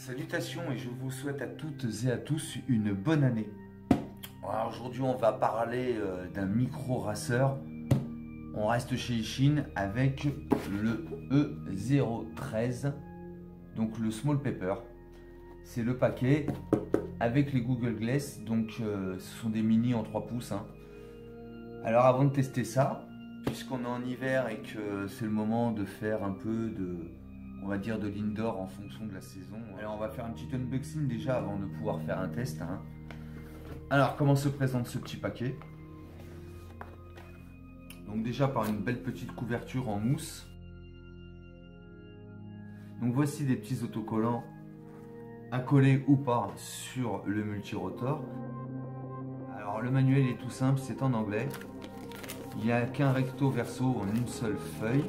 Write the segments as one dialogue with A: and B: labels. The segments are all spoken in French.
A: Salutations et je vous souhaite à toutes et à tous une bonne année. Alors aujourd'hui on va parler d'un micro racer. On reste chez Ishin avec le E013, donc le Small Pepper. C'est le paquet avec les Google Glass, donc ce sont des mini en 3 pouces. Alors avant de tester ça, puisqu'on est en hiver et que c'est le moment de faire un peu de, on va dire, de l'indoor en fonction de la saison. Alors on va faire un petit unboxing déjà avant de pouvoir faire un test. Alors comment se présente ce petit paquet? Donc déjà par une belle petite couverture en mousse. Donc voici des petits autocollants à coller ou pas sur le multirotor. Alors le manuel est tout simple, c'est en anglais. Il n'y a qu'un recto verso en une seule feuille.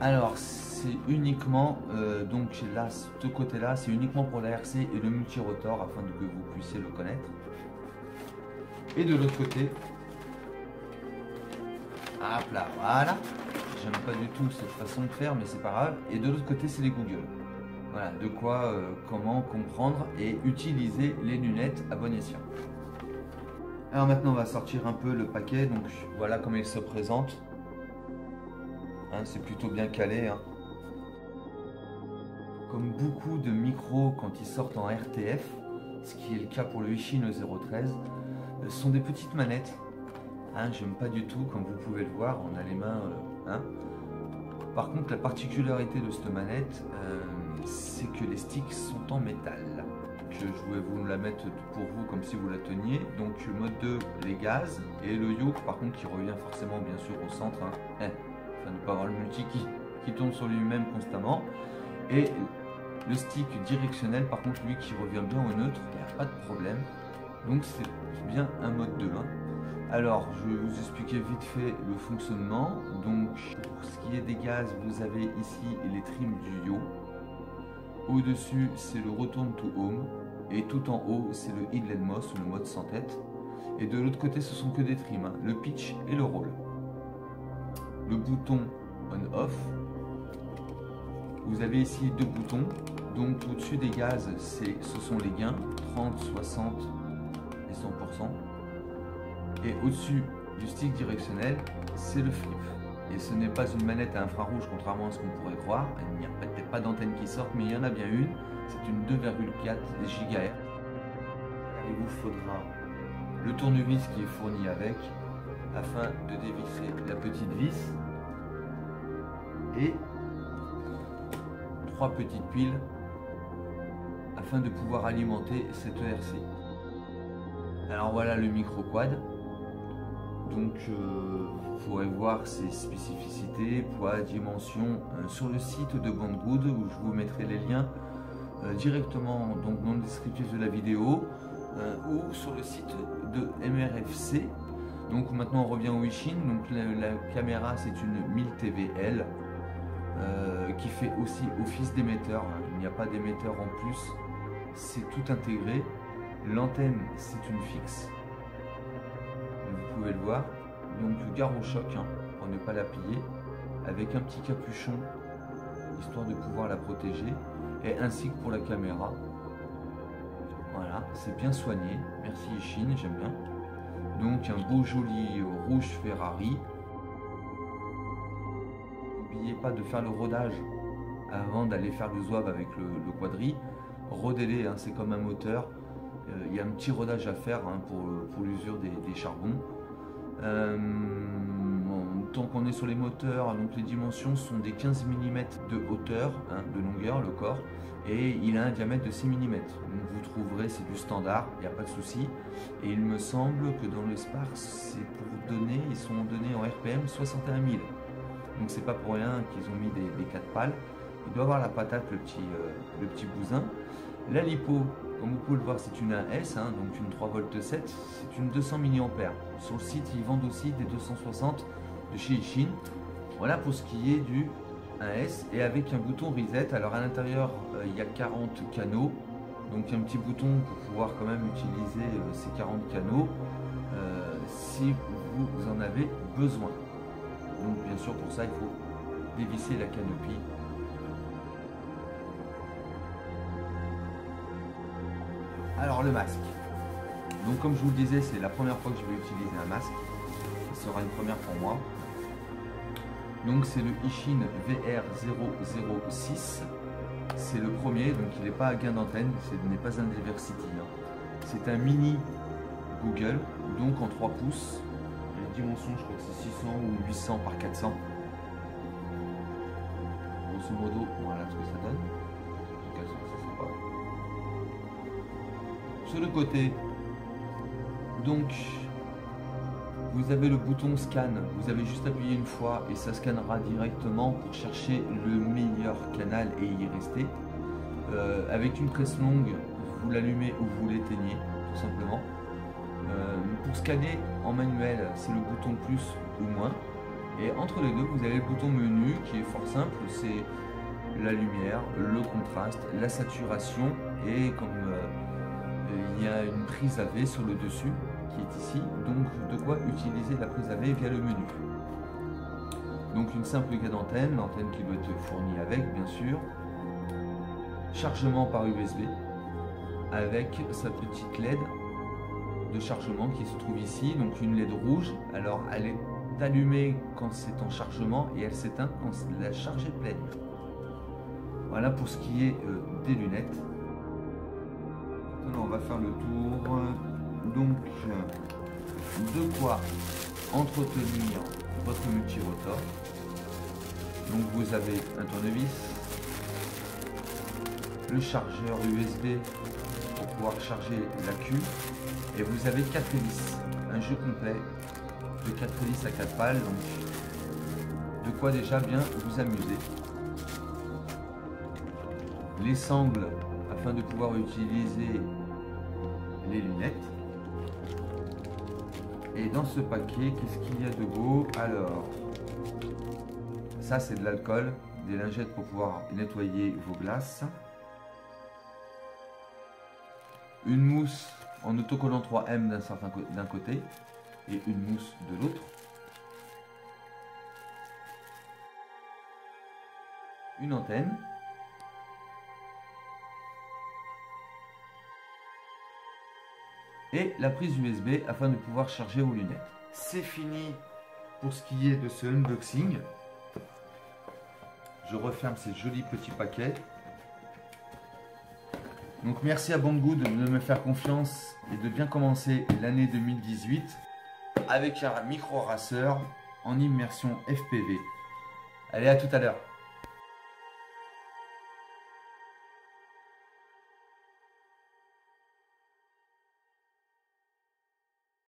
A: Alors c'est uniquement, donc là, ce côté-là, c'est uniquement pour la RC et le multirotor afin que vous puissiez le connaître. Et de l'autre côté, hop là, voilà. J'aime pas du tout cette façon de faire, mais c'est pas grave. Et de l'autre côté, c'est les Google. Voilà, de quoi, comment comprendre et utiliser les lunettes à bon escient. Alors maintenant, on va sortir un peu le paquet. Donc voilà comment il se présente. C'est plutôt bien calé. Comme beaucoup de micros quand ils sortent en RTF, ce qui est le cas pour le Ishin E013, ce sont des petites manettes. J'aime pas du tout, comme vous pouvez le voir, on a les mains. Par contre, la particularité de cette manette, c'est que les sticks sont en métal. Je vais vous la mettre pour vous comme si vous la teniez. Donc mode 2, les gaz, et le yoke par contre qui revient forcément bien sûr au centre. Afin de ne pas avoir le multi qui tourne sur lui-même constamment. Et le stick directionnel par contre lui qui revient bien au neutre, il n'y a pas de problème. Donc c'est bien un mode 2. Alors je vais vous expliquer vite fait le fonctionnement. Donc pour ce qui est des gaz, vous avez ici les trims du yaw. Au dessus c'est le return to home. Et tout en haut c'est le headless moss ou le mode sans tête. Et de l'autre côté ce sont que des trims, le pitch et le roll. Le bouton on-off. Vous avez ici deux boutons. Donc au-dessus des gaz, ce sont les gains, 30, 60 et 100%. Et au-dessus du stick directionnel, c'est le flip. Et ce n'est pas une manette à infrarouge, contrairement à ce qu'on pourrait croire. Il n'y a peut-être pas d'antenne qui sorte, mais il y en a bien une. C'est une 2,4 GHz. Il vous faudra le tournevis qui est fourni avec, afin de dévisser la petite vis. Et 3 petites piles afin de pouvoir alimenter cette ERC. Alors voilà le micro quad. Donc vous pourrez voir ses spécificités, poids, dimensions sur le site de Banggood où je vous mettrai les liens directement donc dans le descriptif de la vidéo ou sur le site de MRFC. Donc maintenant on revient au Ishin. Donc la caméra c'est une 1000 TVL qui fait aussi office d'émetteur. Il n'y a pas d'émetteur en plus, c'est tout intégré. L'antenne c'est une fixe, vous pouvez le voir, donc gare au choc pour ne pas la plier, avec un petit capuchon histoire de pouvoir la protéger, et ainsi que pour la caméra. Voilà, c'est bien soigné, merci Ishin, j'aime bien. Donc un beau joli rouge Ferrari. N'oubliez pas de faire le rodage avant d'aller faire le zouave avec le quadri. Rodez-les, c'est comme un moteur. Il y a un petit rodage à faire pour l'usure des charbons. Tant qu'on est sur les moteurs, donc les dimensions sont des 15 mm de hauteur, de longueur, le corps, et il a un diamètre de 6 mm. Donc vous trouverez, c'est du standard, il n'y a pas de souci. Et il me semble que dans le Spark, c'est pour donner, ils sont donnés en RPM 61 000. Donc c'est pas pour rien qu'ils ont mis des 4 pales. Il doit avoir la patate, le petit bousin. La lipo, comme vous pouvez le voir, c'est une 1S, donc une 3,7 V, c'est une 200 mAh. Sur le site, ils vendent aussi des 260 de chez Ishin. Voilà pour ce qui est du 1S, et avec un bouton reset. Alors à l'intérieur, il y a 40 canaux, donc un petit bouton pour pouvoir quand même utiliser ces 40 canaux si vous en avez besoin. Donc bien sûr pour ça, il faut dévisser la canopie Alors le masque. Donc comme je vous le disais, c'est la première fois que je vais utiliser un masque. Ce sera une première pour moi. Donc c'est le Ishin VR006. C'est le premier, donc il n'est pas à gain d'antenne, ce n'est pas un Diversity. Hein. C'est un mini Google, donc en 3 pouces. Les dimensions, je crois que c'est 600 ou 800 par 400. Grosso modo, voilà ce que ça donne. 400, c'est sympa. Sur le côté, donc, vous avez le bouton scan. Vous avez juste appuyé une fois et ça scannera directement pour chercher le meilleur canal et y rester. Avec une presse longue, vous l'allumez ou vous l'éteignez, tout simplement. Pour scanner en manuel, c'est le bouton plus ou moins. Et entre les deux, vous avez le bouton menu qui est fort simple. C'est la lumière, le contraste, la saturation et comme il y a une prise AV sur le dessus qui est ici, donc de quoi utiliser la prise AV via le menu. Donc une simple carte d'antenne, l'antenne qui doit être fournie avec bien sûr. Chargement par USB avec sa petite LED de chargement qui se trouve ici, donc une LED rouge. Alors elle est allumée quand c'est en chargement et elle s'éteint quand la charge est pleine. Voilà pour ce qui est des lunettes. Maintenant on va faire le tour. Donc de quoi entretenir votre multirotor. Donc vous avez un tournevis, le chargeur USB pour pouvoir charger la queue et vous avez 4 hélices, un jeu complet de 4 hélices à 4 pales, donc de quoi déjà bien vous amuser. Les sangles afin de pouvoir utiliser les lunettes. Et dans ce paquet, qu'est-ce qu'il y a de beau? Alors, ça c'est de l'alcool, des lingettes pour pouvoir nettoyer vos glaces. Une mousse en autocollant 3M d'un côté et une mousse de l'autre. Une antenne. Et la prise USB afin de pouvoir charger vos lunettes. C'est fini pour ce qui est de ce unboxing. Je referme ces jolis petits paquets. Donc merci à Banggood de me faire confiance et de bien commencer l'année 2018 avec un micro racer en immersion FPV. Allez, à tout à l'heure.